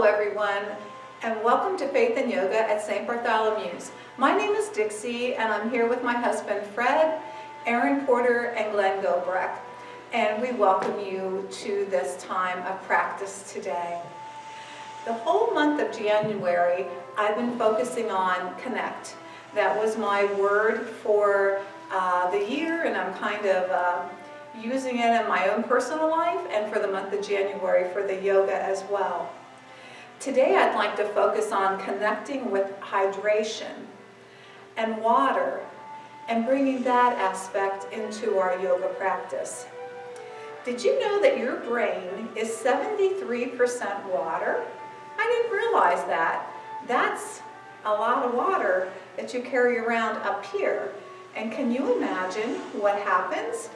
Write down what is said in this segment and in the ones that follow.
Hello everyone, and welcome to Faith and Yoga at St. Bartholomew's. My name is Dixie, and I'm here with my husband Fred, Aaron Porter, and Glenn Gobrecht. And we welcome you to this time of practice today. The whole month of January, I've been focusing on connect. That was my word for the year, and I'm kind of using it in my own personal life and for the month of January for the yoga as well. Today I'd like to focus on connecting with hydration and water and bringing that aspect into our yoga practice. Did you know that your brain is 73% water? I didn't realize that. That's a lot of water that you carry around up here. And can you imagine what happens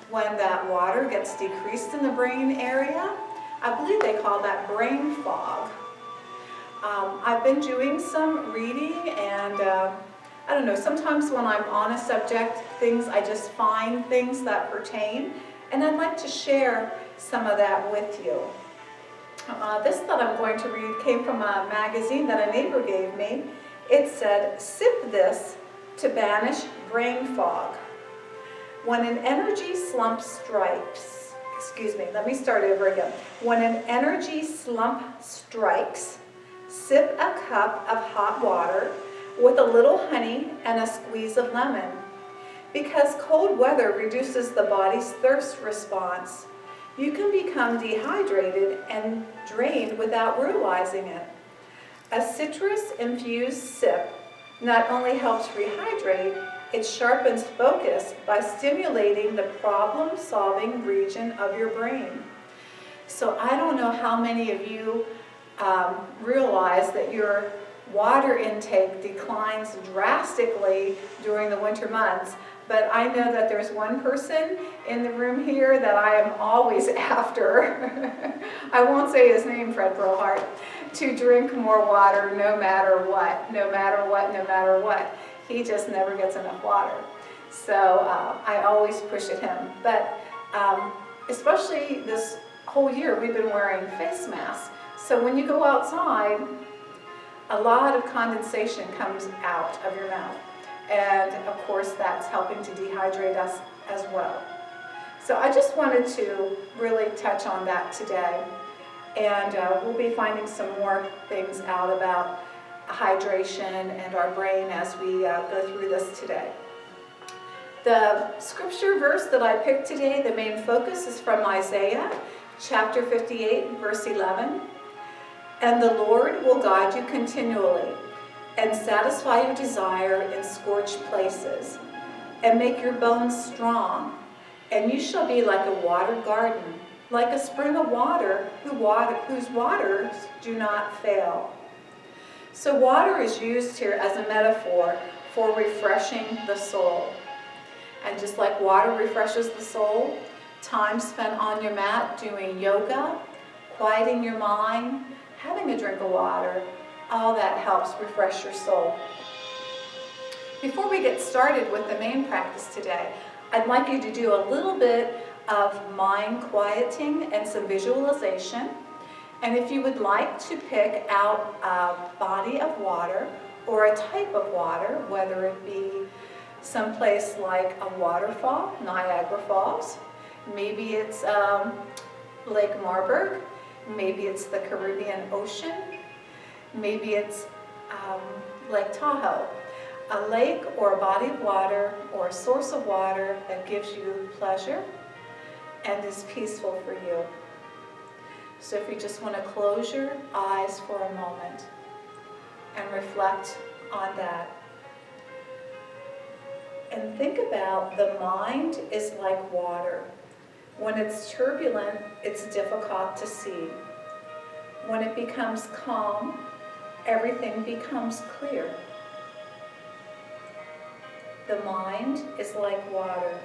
when that water gets decreased in the brain area? I believe they call that brain fog. I've been doing some reading, and I don't know, sometimes when I'm on a subject, I just find things that pertain, and I'd like to share some of that with you. This that I'm going to read came from a magazine that a neighbor gave me. It said, "Sip this to banish brain fog. When an energy slump strikes," let me start over again. "When an energy slump strikes, sip a cup of hot water with a little honey and a squeeze of lemon. Because cold weather reduces the body's thirst response, you can become dehydrated and drained without realizing it. A citrus-infused sip not only helps rehydrate, it sharpens focus by stimulating the problem-solving region of your brain." So I don't know how many of you realize that your water intake declines drastically during the winter months, but I know that there's one person in the room here that I am always after. I won't say his name, Fred Brohart, to drink more water no matter what, no matter what, no matter what. He just never gets enough water. So I always push at him. But especially this whole year, we've been wearing face masks. So when you go outside, a lot of condensation comes out of your mouth. And of course, that's helping to dehydrate us as well. So I just wanted to really touch on that today. And we'll be finding some more things out about hydration and our brain as we go through this today. The scripture verse that I picked today, the main focus, is from Isaiah chapter 58, verse 11. "And the Lord will guide you continually and satisfy your desire in scorched places and make your bones strong. And you shall be like a watered garden, like a spring of water whose waters do not fail." So water is used here as a metaphor for refreshing the soul. And just like water refreshes the soul, time spent on your mat doing yoga, quieting your mind, having a drink of water, all that helps refresh your soul. Before we get started with the main practice today, I'd like you to do a little bit of mind quieting and some visualization. And if you would like to pick out a body of water or a type of water, whether it be someplace like a waterfall, Niagara Falls, maybe it's Lake Marburg, maybe it's the Caribbean Ocean, maybe it's Lake Tahoe, a lake or a body of water or a source of water that gives you pleasure and is peaceful for you. So if you just want to close your eyes for a moment and reflect on that. And think about the mind is like water. When it's turbulent, it's difficult to see. When it becomes calm, everything becomes clear. The mind is like water.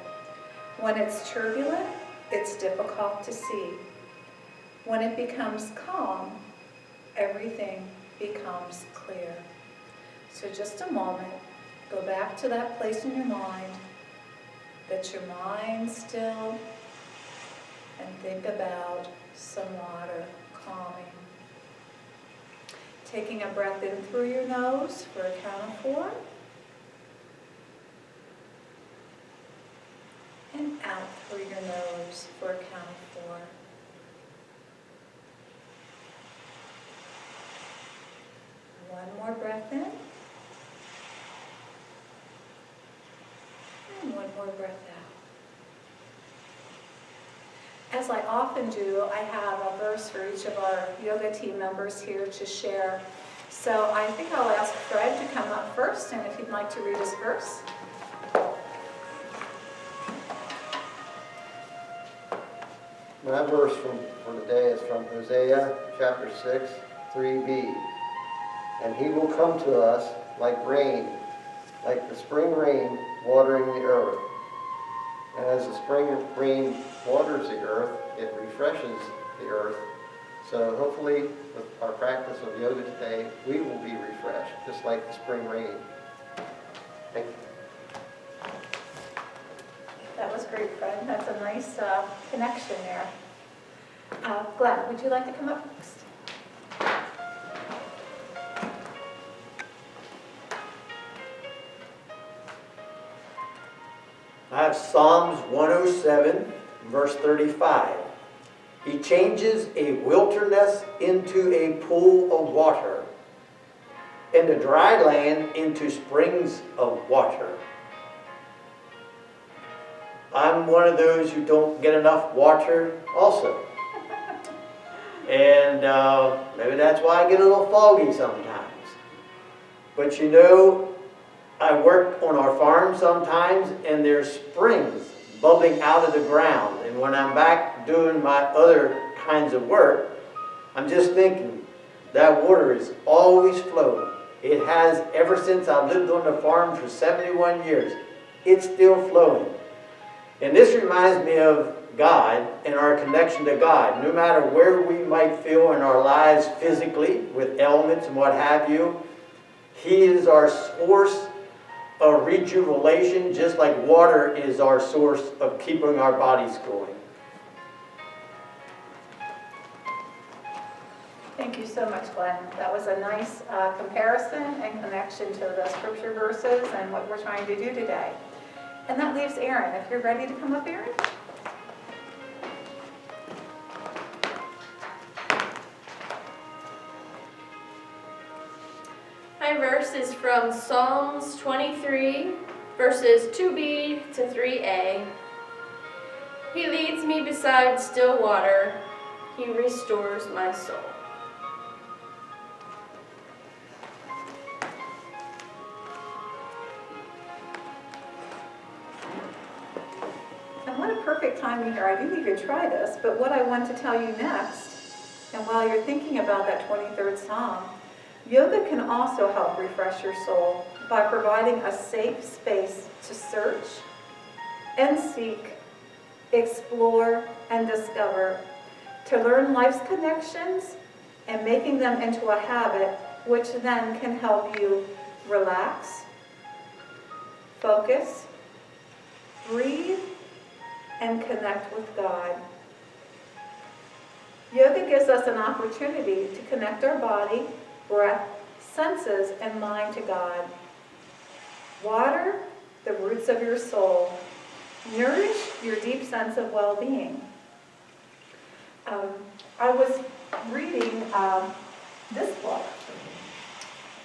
When it's turbulent, it's difficult to see. When it becomes calm, everything becomes clear. So just a moment, go back to that place in your mind, get your mind still, and think about some water calming. Taking a breath in through your nose for a count of 4. And out through your nose for a count of 4. One more breath in. And one more breath out. As I often do, I have a verse for each of our yoga team members here to share. So I think I'll ask Fred to come up first, and if he'd like to read his verse. My verse for today is from Hosea chapter 6, 3b. And he will come to us like rain, like the spring rain watering the earth. And as the spring rain waters the earth, it refreshes the earth. So hopefully with our practice of yoga today, we will be refreshed, just like the spring rain. Thank you. That was great, Fred. That's a nice connection there. Glenn, would you like to come up next? I have Psalms 107, verse 35. He changes a wilderness into a pool of water, and a dry land into springs of water. I'm one of those who don't get enough water also. And maybe that's why I get a little foggy sometimes. But you know, I work on our farm sometimes, and there's springs bubbling out of the ground. And when I'm back doing my other kinds of work, I'm just thinking, that water is always flowing. It has ever since I've lived on the farm for 71 years. It's still flowing. And this reminds me of God and our connection to God. No matter where we might feel in our lives physically, with ailments and what have you, He is our source of rejuvenation, just like water is our source of keeping our bodies going. Thank you so much, Glenn. That was a nice comparison and connection to the scripture verses and what we're trying to do today. And that leaves Aaron. If you're ready to come up, Aaron. My verse is from Psalms 23, verses 2b to 3a. He leads me beside still water. He restores my soul. And what a perfect timing here. I didn't even try this, but what I want to tell you next, and while you're thinking about that 23rd Psalm, yoga can also help refresh your soul by providing a safe space to search and seek, explore and discover, to learn life's connections and making them into a habit, which then can help you relax, focus, breathe, and connect with God. Yoga gives us an opportunity to connect our body, breath, senses, and mind to God. Water the roots of your soul. Nourish your deep sense of well-being. I was reading this book,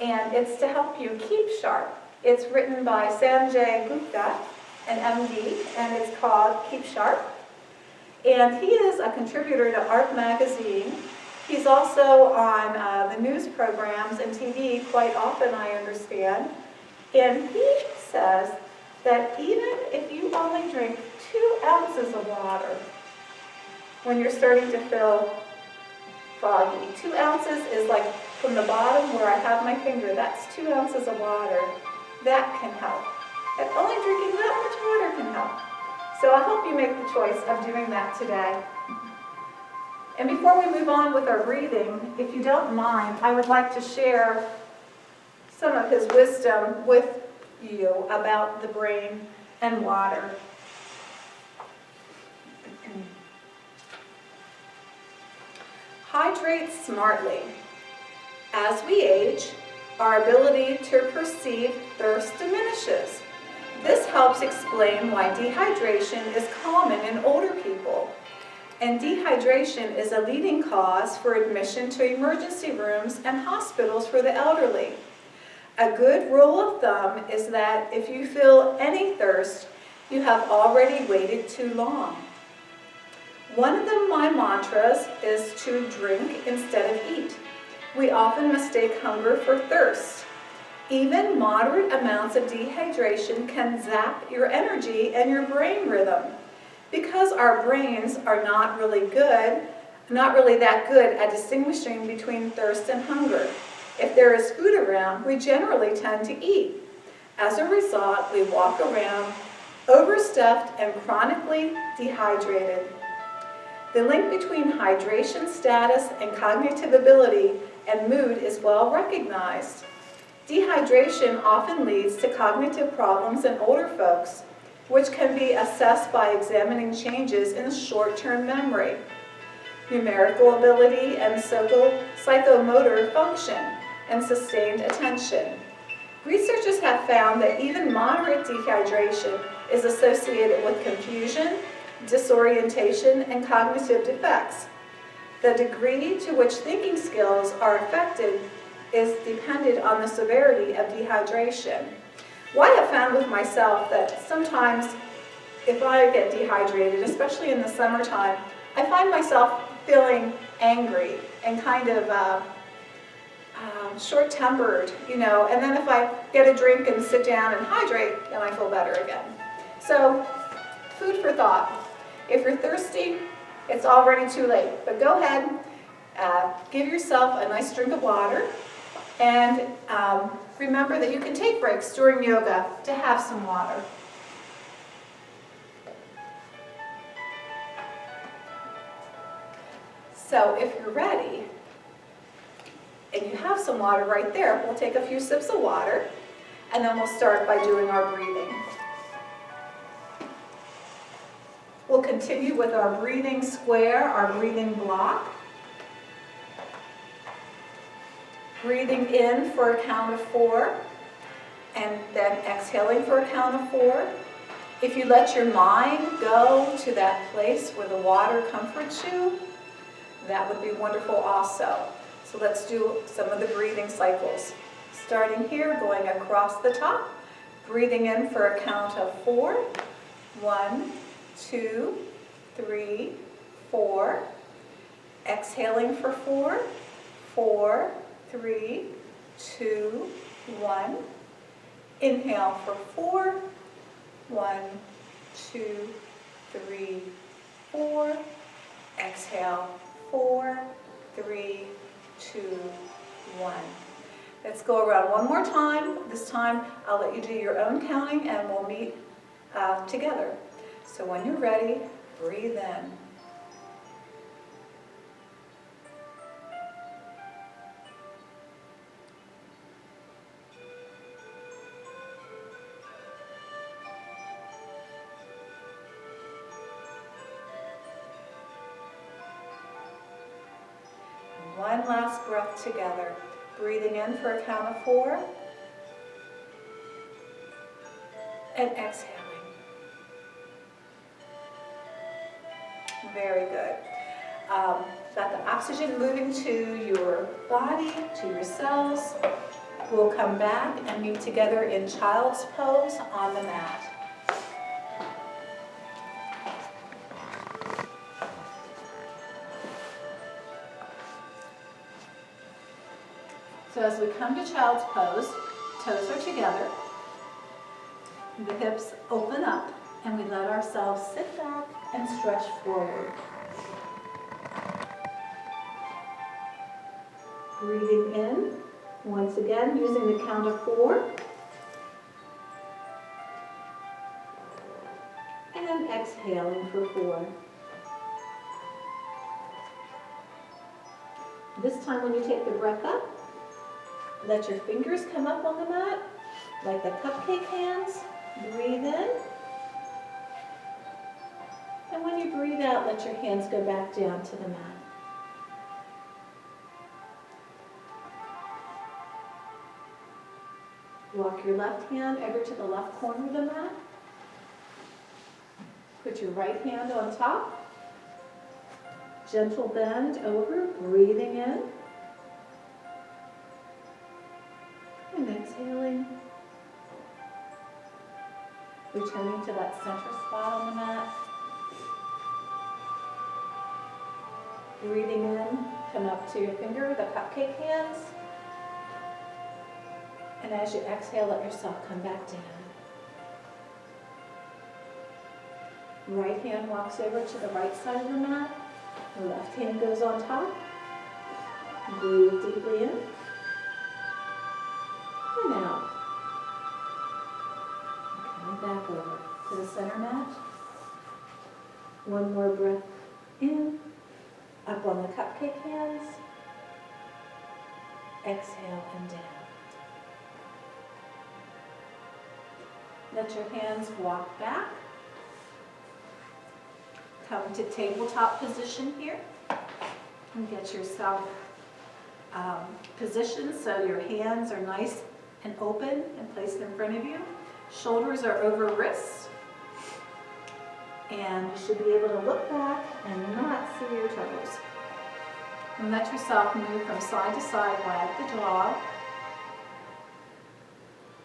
and it's to help you keep sharp. It's written by Sanjay Gupta, an MD, and it's called Keep Sharp. And he is a contributor to Art Magazine. He's also on the news programs and TV quite often, I understand. And he says that even if you only drink 2 ounces of water when you're starting to feel foggy, 2 ounces is like from the bottom where I have my finger, that's 2 ounces of water. That can help. And only drinking that much water can help. So I hope you make the choice of doing that today. And before we move on with our breathing, if you don't mind, I would like to share some of his wisdom with you about the brain and water. Hydrate smartly. As we age, our ability to perceive thirst diminishes. This helps explain why dehydration is common in older people. And dehydration is a leading cause for admission to emergency rooms and hospitals for the elderly. A good rule of thumb is that if you feel any thirst, you have already waited too long. One of my mantras is to drink instead of eat. We often mistake hunger for thirst. Even moderate amounts of dehydration can zap your energy and your brain rhythm. Because our brains are not really that good at distinguishing between thirst and hunger. If there is food around, we generally tend to eat. As a result, we walk around overstuffed and chronically dehydrated. The link between hydration status and cognitive ability and mood is well recognized. Dehydration often leads to cognitive problems in older folks, which can be assessed by examining changes in short-term memory, numerical ability, and psychomotor function, and sustained attention. Researchers have found that even moderate dehydration is associated with confusion, disorientation, and cognitive defects. The degree to which thinking skills are affected is dependent on the severity of dehydration. Well, I have found with myself that sometimes if I get dehydrated, especially in the summertime, I find myself feeling angry and kind of short-tempered, and then if I get a drink and sit down and hydrate, then I feel better again. So, food for thought. If you're thirsty, it's already too late, but go ahead, give yourself a nice drink of water, and remember that you can take breaks during yoga to have some water. So if you're ready, and you have some water right there, we'll take a few sips of water, and then we'll start by doing our breathing. We'll continue with our breathing square, our breathing block. Breathing in for a count of 4, and then exhaling for a count of 4. If you let your mind go to that place where the water comforts you, that would be wonderful also. So let's do some of the breathing cycles. Starting here, going across the top, breathing in for a count of 4. 1, 2, 3, 4. Exhaling for 4. 4, 3, 2, 1. Inhale for 4. 1, 2, 3, 4. Exhale, 4, 3, 2, 1. Let's go around one more time. This time I'll let you do your own counting and we'll meet together. So when you're ready, breathe in. One last breath together. Breathing in for a count of 4. And exhaling. Very good. Got the oxygen moving to your body, to your cells. We'll come back and meet together in child's pose on the mat. So as we come to child's pose, toes are together, the hips open up, and we let ourselves sit back and stretch forward. Breathing in, once again, using the count of 4. And exhaling for 4. This time when you take the breath up, let your fingers come up on the mat, like the cupcake hands. Breathe in. And when you breathe out, let your hands go back down to the mat. Walk your left hand over to the left corner of the mat. Put your right hand on top. Gentle bend over, breathing in. And exhaling. Returning to that center spot on the mat. Breathing in, come up to your finger, the cupcake hands. And as you exhale, let yourself come back down. Right hand walks over to the right side of the mat. The left hand goes on top. Breathe deeply in. And out. Coming back over to the center mat. One more breath in. Up on the cupcake hands. Exhale and down. Let your hands walk back. Come to tabletop position here. And get yourself positioned so your hands are nice and open and placed in front of you. Shoulders are over wrists. And you should be able to look back and not see your toes. And let yourself move from side to side, wag the jaw.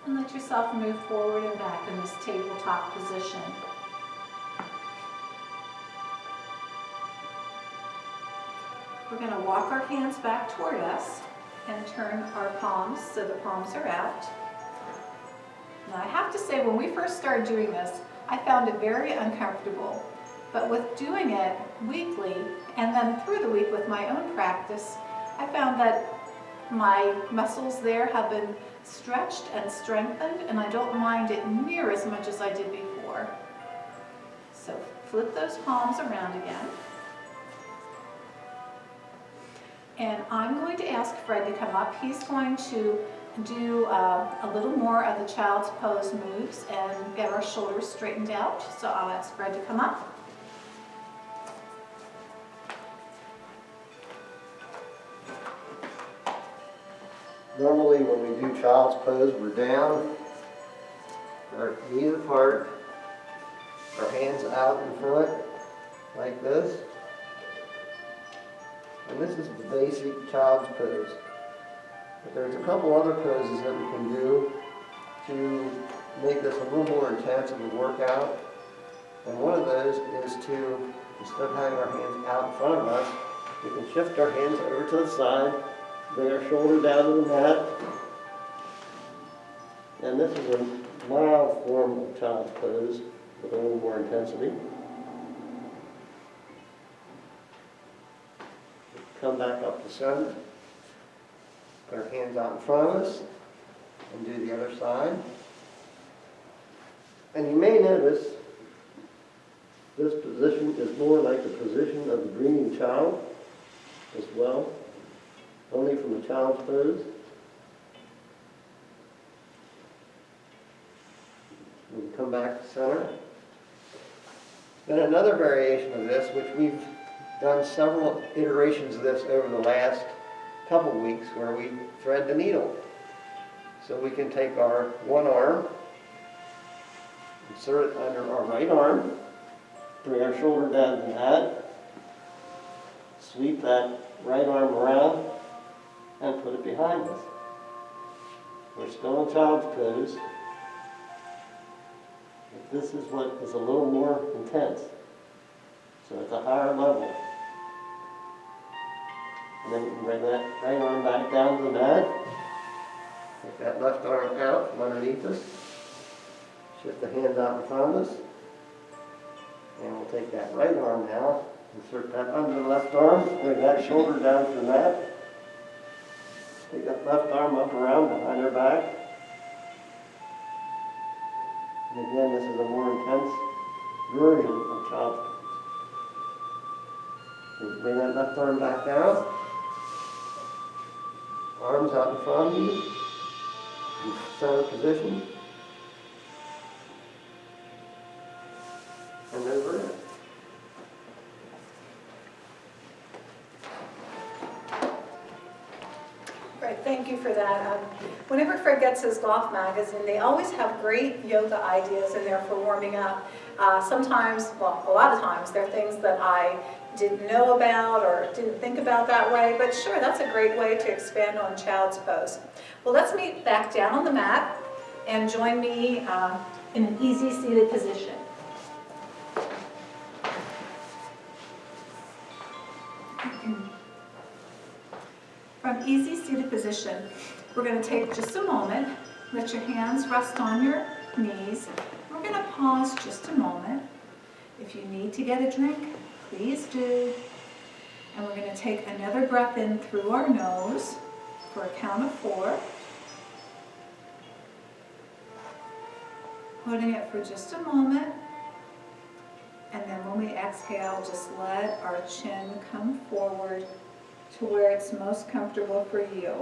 And let yourself move forward and back in this tabletop position. We're going to walk our hands back toward us and turn our palms so the palms are out. Now I have to say, when we first started doing this, I found it very uncomfortable. But with doing it weekly and then through the week with my own practice, I found that my muscles there have been stretched and strengthened, and I don't mind it near as much as I did before. So flip those palms around again. And I'm going to ask Fred to come up. He's going to do a little more of the child's pose moves and get our shoulders straightened out. So I'll ask Fred to come up. Normally when we do child's pose, we're down, our knees apart, our hands out in front, like this. And this is the basic child's pose. But there's a couple other poses that we can do to make this a little more intense of a workout. And one of those is to, instead of having our hands out in front of us, we can shift our hands over to the side, bring our shoulder down to the mat. And this is a mild form of child's pose with a little more intensity. Come back up to center. Put our hands out in front of us and do the other side. And you may notice this position is more like the position of the dreaming child as well, only from the child's pose. We come back to center. Then another variation of this, which we've done several iterations of this over the last couple weeks, where we thread the needle. So we can take our one arm, insert it under our right arm, bring our shoulder down to the mat, sweep that right arm around, and put it behind us. We're still in child's pose. But this is what is a little more intense. So it's a higher level. And then we can bring that right arm back down to the mat. Take that left arm out from underneath us. Shift the hands out in front of us. And we'll take that right arm now, insert that under the left arm, bring that shoulder down to the mat. Take that left arm up around behind our back. And again, this is a more intense version of child's pose. Bring that left arm back down. Arms out in front of you. In center position. And over it. Right, thank you for that. Whenever Fred gets his golf magazine, they always have great yoga ideas in there for warming up. Sometimes, well, a lot of times, they're things that I didn't know about or didn't think about that way, but sure, that's a great way to expand on child's pose. Well, let's meet back down on the mat and join me in an easy seated position. From easy seated position, we're going to take just a moment, let your hands rest on your knees. We're going to pause just a moment. If you need to get a drink, please do. And we're going to take another breath in through our nose for a count of 4. Holding it for just a moment. And then when we exhale, just let our chin come forward to where it's most comfortable for you.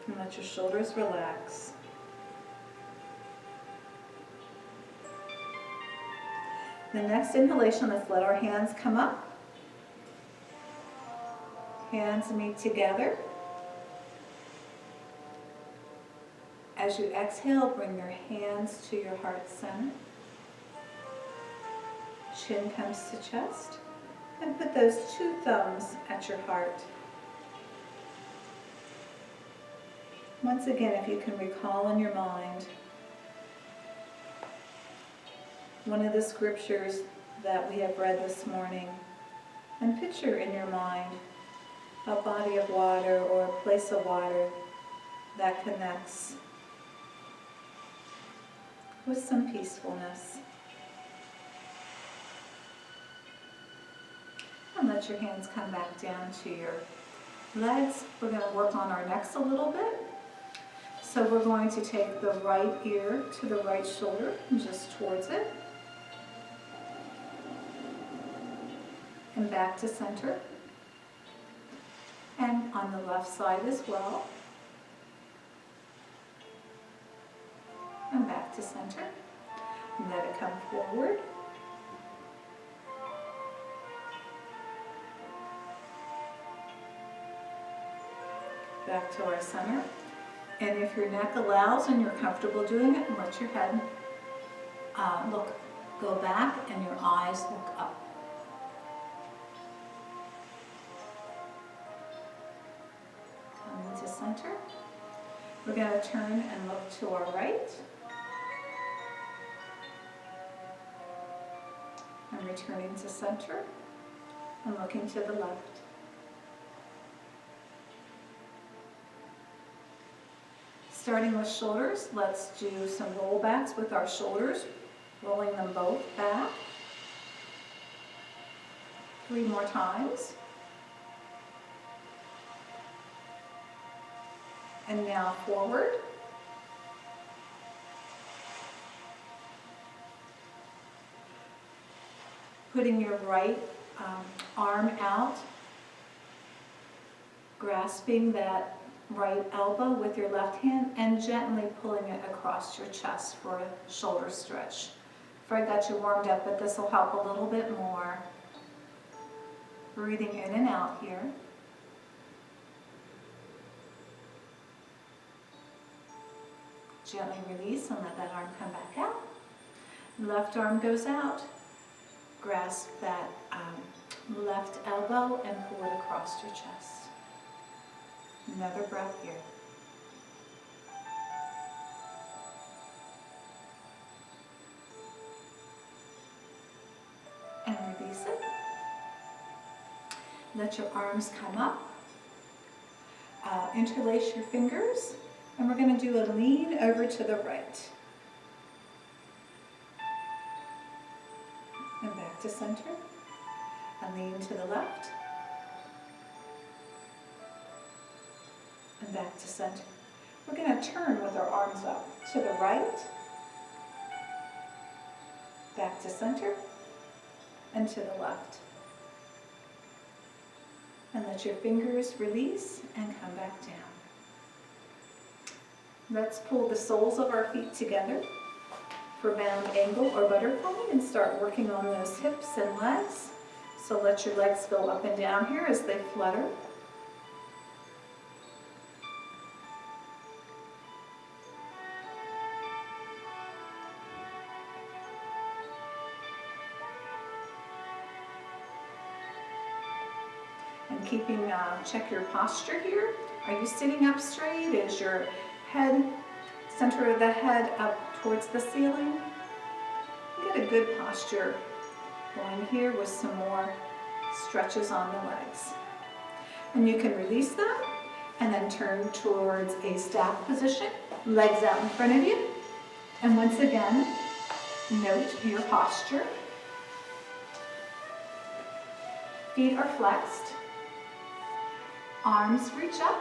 And let your shoulders relax. The next inhalation, let's let our hands come up. Hands meet together. As you exhale, bring your hands to your heart center. Chin comes to chest. And put those 2 thumbs at your heart. Once again, if you can recall in your mind one of the scriptures that we have read this morning, and picture in your mind a body of water or a place of water that connects with some peacefulness. And let your hands come back down to your legs. We're going to work on our necks a little bit. So we're going to take the right ear to the right shoulder and just towards it. And back to center. And on the left side as well. And back to center. And let it come forward. Back to our center. And if your neck allows and you're comfortable doing it, let your head go back and your eyes look up. Coming to center. We're going to turn and look to our right. And returning to center and looking to the left. Starting with shoulders, let's do some rollbacks with our shoulders, rolling them both back. 3 more times. And now forward. Putting your right arm out, grasping that right elbow with your left hand and gently pulling it across your chest for a shoulder stretch. Fred got you warmed up, but this will help a little bit more. Breathing in and out here. Gently release and let that arm come back out. Left arm goes out. Grasp that left elbow and pull it across your chest. Another breath here. And release it. Let your arms come up. Interlace your fingers. And we're going to do a lean over to the right. And back to center. And lean to the left. And back to center. We're going to turn with our arms up to the right, back to center, and to the left. And let your fingers release and come back down. Let's pull the soles of our feet together for bound angle or butterfly and start working on those hips and legs. So let your legs go up and down here as they flutter. And check your posture here. Are you sitting up straight? Is your head, center of the head up towards the ceiling? Get a good posture going here with some more stretches on the legs. And you can release them and then turn towards a staff position, legs out in front of you. And once again, note your posture. Feet are flexed. Arms reach up.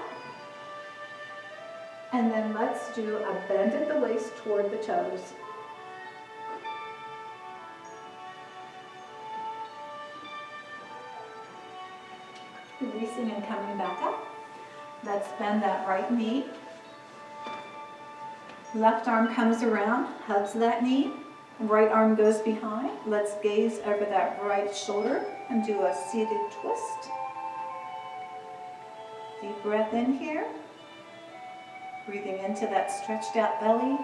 And then let's do a bend at the waist toward the toes. Releasing and coming back up. Let's bend that right knee. Left arm comes around, hugs that knee. Right arm goes behind. Let's gaze over that right shoulder and do a seated twist. Deep breath in here. Breathing into that stretched out belly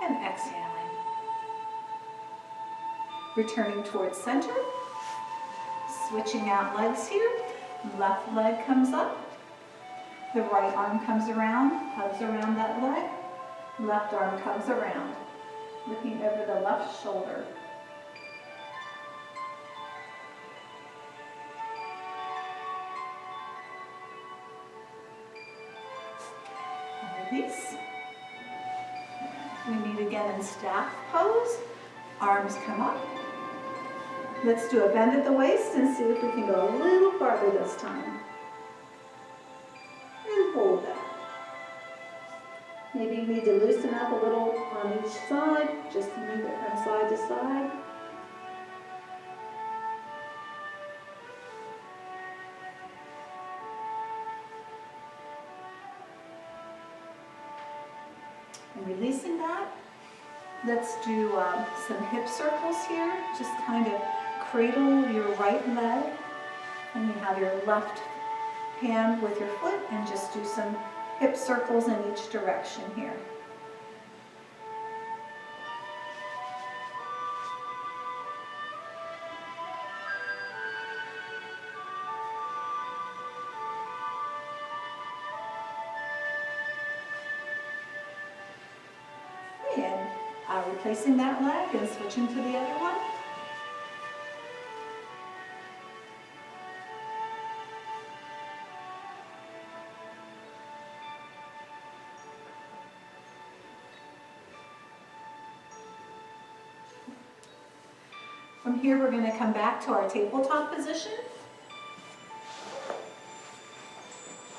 and exhaling. Returning towards center. Switching out legs here. Left leg comes up. The right arm comes around, hugs around that leg. Left arm comes around, looking over the left shoulder. Release. We meet again in staff pose. Arms come up. Let's do a bend at the waist and see if we can go a little farther this time. And hold that. Maybe you need to loosen up a little on each side. Just move it from side to side. And releasing that, let's do some hip circles here. Just kind of cradle your right leg, and you have your left hand with your foot, and just do some hip circles in each direction here. And replacing that leg and switching to the other one. From here, we're going to come back to our tabletop position.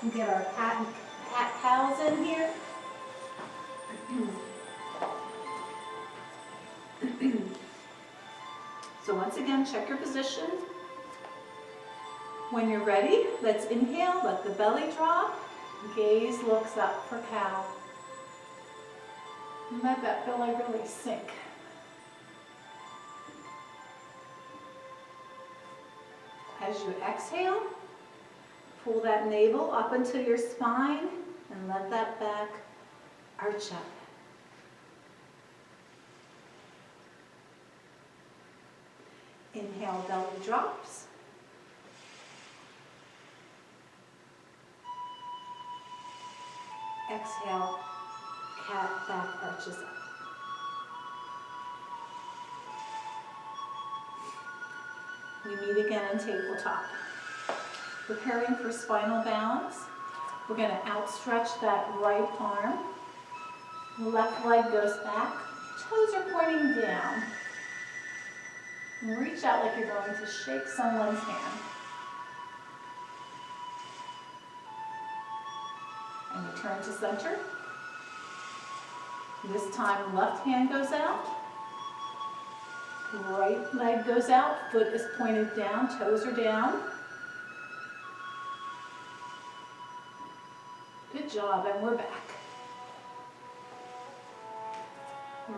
And get our cat cows in here. So once again, check your position. When you're ready, let's inhale, let the belly drop. Gaze looks up for cow. And let that belly really sink. As you exhale, pull that navel up into your spine and let that back arch up. Inhale, belly drops. Exhale, cat back arches up. We meet again in tabletop. Preparing for spinal balance. We're going to outstretch that right arm. Left leg goes back. Toes are pointing down. And reach out like you're going to shake someone's hand. And return to center. This time, left hand goes out. Right leg goes out, foot is pointed down, toes are down. Good job, and we're back.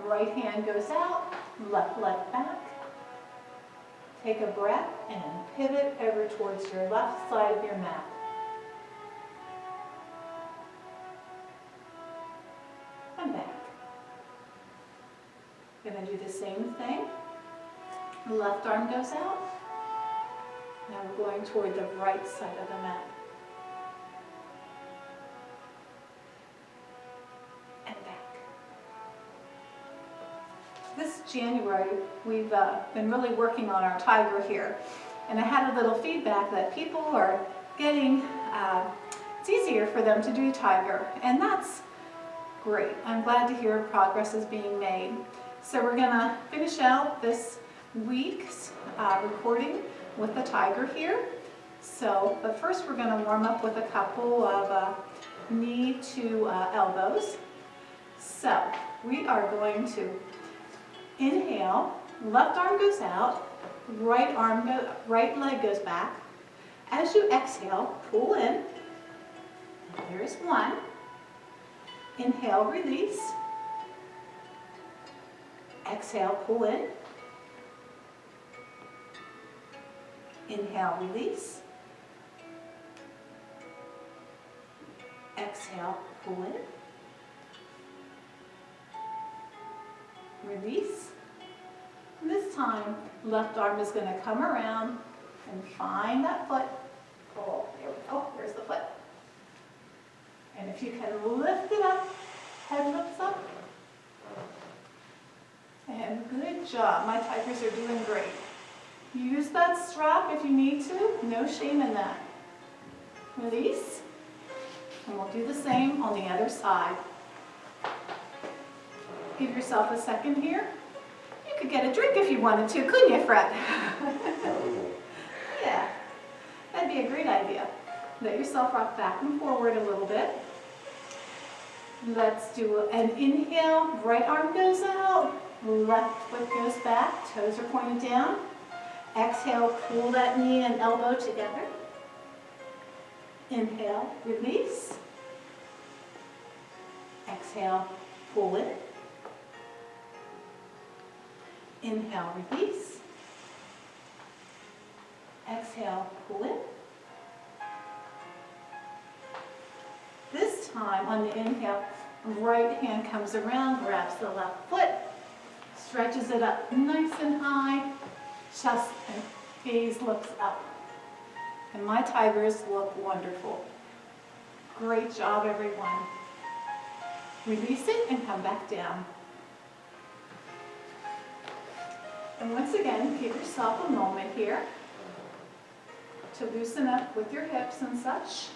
Right hand goes out, left leg back. Take a breath and pivot over towards your left side of your mat. And back. Gonna do the same thing. The left arm goes out. Now we're going toward the right side of the mat. And back. This January, we've been really working on our tiger here. And I had a little feedback that people are getting, it's easier for them to do tiger. And that's great. I'm glad to hear progress is being made. So we're gonna finish out this week's recording with the tiger here. So, but first we're gonna warm up with a couple of knee to elbows. So we are going to inhale, left arm goes out, right leg goes back. As you exhale, pull in. There's one. Inhale, release. Exhale, pull in. Inhale, release. Exhale, pull in. Release. And this time, left arm is going to come around and find that foot. Oh, there we go. There's the foot. And if you can lift it up, head lifts up. And good job. My tigers are doing great. Use that strap if you need to. No shame in that. Release. And we'll do the same on the other side. Give yourself a second here. You could get a drink if you wanted to, couldn't you, Fred? Yeah, that'd be a great idea. Let yourself rock back and forward a little bit. Let's do an inhale. Right arm goes out. Left foot goes back. Toes are pointed down. Exhale, pull that knee and elbow together. Inhale, release. Exhale, pull it. Inhale, release. Exhale, pull it. This time on the inhale, right hand comes around, grabs the left foot, stretches it up nice and high, chest and gaze looks up. And my tigers look wonderful. Great job, everyone. Release it and come back down. And once again, give yourself a moment here to loosen up with your hips and such.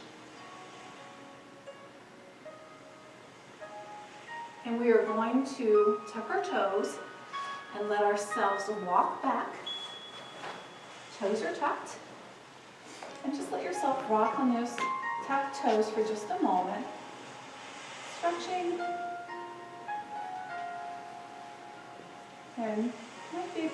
And we are going to tuck our toes and let ourselves walk back. Toes are tucked. And just let yourself rock on those tucked toes for just a moment. Stretching. And might be